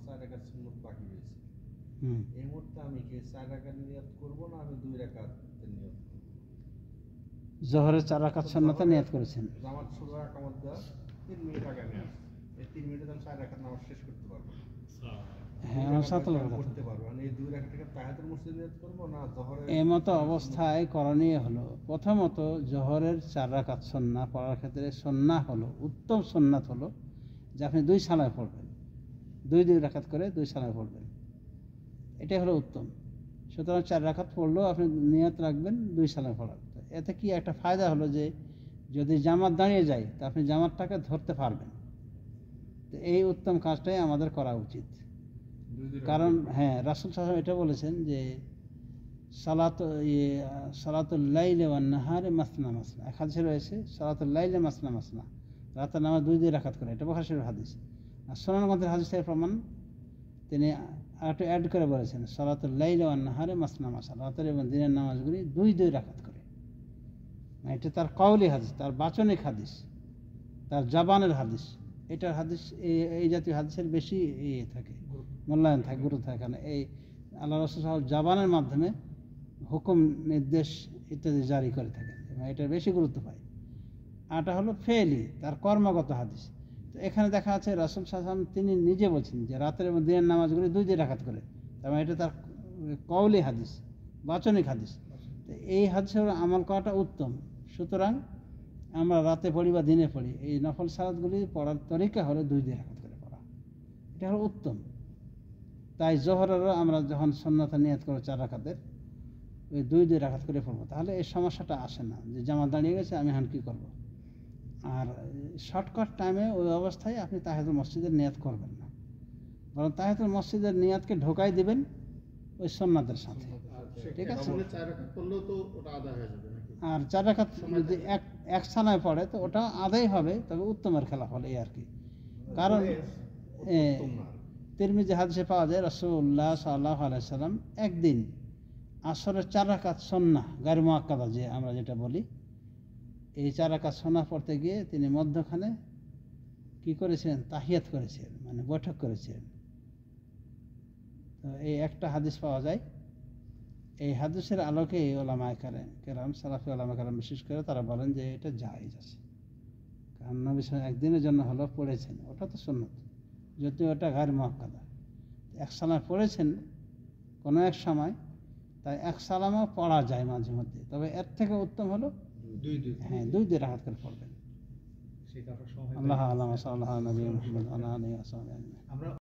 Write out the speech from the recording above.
4 রাকাত সুন্নত বাকি রয়েছে, এই মুহূর্তে আমি কি 4 রাকাত নিয়ত করব না আমি 2 রাকাতের নিয়ত করব? জোহরের 4 রাকাত সুন্নতে নিয়ত করেছেন, জামাত শুরু আকামত দেওয়া 3 মিনিট আগে আমি আসছি, এই 3 মিনিটে আমি 4 রাকাত নামাজ শেষ করতে পারবো। হ্যাঁ করতে পারবো, আমি এই 2 রাকাতকে তাহিয়াতুল মসজিদ নিয়ত করব না জোহরের? এই মতো অবস্থায় করণীয় হলো, প্রথমত জোহরের 4 রাকাত সুন্নাহ পড়ার ক্ষেত্রে সুন্নাহ হলো, উত্তম সুন্নাত হলো যে আপনি 2 সালায় পড়বেন, 2 রাকাত করে 2 সালায় পড়বেন, এটাই হলো উত্তম। সুতরাং 4 রাকাত পড়লেও আপনি নিয়ত রাখবেন 2 সালায় পড়ার। এতে কি একটা ফায়দা হলো যে যদি জামাত দাঁড়িয়ে যায় তা আপনি জামাতটাকে ধরতে পারবেন। তো এই উত্তম কাজটাই আমাদের করা উচিত। কারণ হ্যাঁ, রাসূল সাল্লাল্লাহু আলাইহি ওয়াসাল্লাম এটা বলেছেন যে সালাতুল লাইলি ওয়ান নাহারে মাসনা মাসনা, এক হাদিসে রয়েছে সালাতুল লাইলি মাসনা মাসনা, রাতের নামাজ 2 রাকাত করে, এটা বুখারী শরীফের হাদিস। আর সুনান গ্রন্থের হাদিস থেকে প্রমাণ তিনি একটু অ্যাড করে বলেছেন সালাতুল লাইলি ওয়ান নাহারে মাসনা মাসনা, রাতের এবং দিনের নামাজগুলি 2 রাকাত করে। এটা তার কওলি হাদিস, তার বাচনিক হাদিস, তার জবানের হাদিস। এটার হাদিস এই জাতীয় হাদিসের বেশি থাকে, মূল্যায়ন থাকে, গুরুত্ব থাকে। এই আল্লাহ রাসূল জবানের মাধ্যমে হুকুম নির্দেশ ইত্যাদি জারি করে থাকেন এবং এটার বেশি গুরুত্ব পায়। আরটা হলো ফেলি, তার কর্মগত হাদিস। তো এখানে দেখা আছে রাসূল সাল্লাল্লাহু আলাইহি ওয়াসাল্লাম তিনি নিজে বলছেন যে রাতের এবং দিনের নামাজগুলি 2 রাকাত করে, তার মানে এটা তার কওলি হাদিস, বাচনিক হাদিস। তো এই হাদিসের আমল করাটা উত্তম। সুতরাং আমরা রাতে পড়ি বা দিনে পড়ি, এই নফল সালাতগুলি পড়ার তরিকা হলো 2 রাকাত করে পড়া, এটা হলো উত্তম। তাই জোহরেরও আমরা যখন সুন্নত নিয়ত করব 4 রাকাতের, ওই 2 রাকাত করে পড়বো, তাহলে এই সমস্যাটা আসে না যে জামাত দাঁড়িয়ে গেছে আমি এখন কী করবো। আর শর্টকাট টাইমে ওই অবস্থায় আপনি তাহিয়াতুল মসজিদের নিয়ত করবেন না, বরং তাহিয়াতুল মসজিদের নিয়তকে ঢোকাই দিবেন ওই সুন্নাতের সাথে, ঠিক আছে? 4 রাকাত পড়লেও তো ওটা আদায় হয়ে যাবে নাকি? আর 4 রাকাত যদি এক সালায় পড়ে তো ওটা আদায় হবে, তবে উত্তমের খেলাফ হলে এই আর কি। কারণ তিরমিজি হাদিসে পাওয়া যায় রাসূলুল্লাহ সাল্লাল্লাহু আলাইহি ওয়াসাল্লাম একদিন আসরের 4 রাকাত সুন্নাহ গায়র মুআক্কাদা যে আমরা যেটা বলি, এই 4 রাকাত সুন্নাহ পড়তে গিয়ে তিনি মধ্যখানে কি করেছিলেন, তাহিয়াত করেছিলেন, মানে বৈঠক করেছিলেন। তো এই একটা হাদিস পাওয়া যায়। এই হাদিসের আলোকে ওলামায়ে কেরাম সালাফি ওলামায়ে কেরাম বিশেষ করে তারা বলেন যে এটা জায়েজ আছে, কারণ নবী সাল্লাল্লাহু আলাইহি ওয়াসাল্লাম একদিনের জন্য হলো পড়েছেন, ওটা তো সুন্নত, যদিও ওটা গায়র মুআক্কাদা। এক সালাম পড়েছেন কোনো এক সময়, তাই এক সালামও পড়া যায় মাঝে মধ্যে, তবে এর থেকে উত্তম হলো 2 রাকাত করে পড়বেন। আল্লাহ আ'লাম, সাল্লাল্লাহু আলাইহি ওয়া সাল্লাম।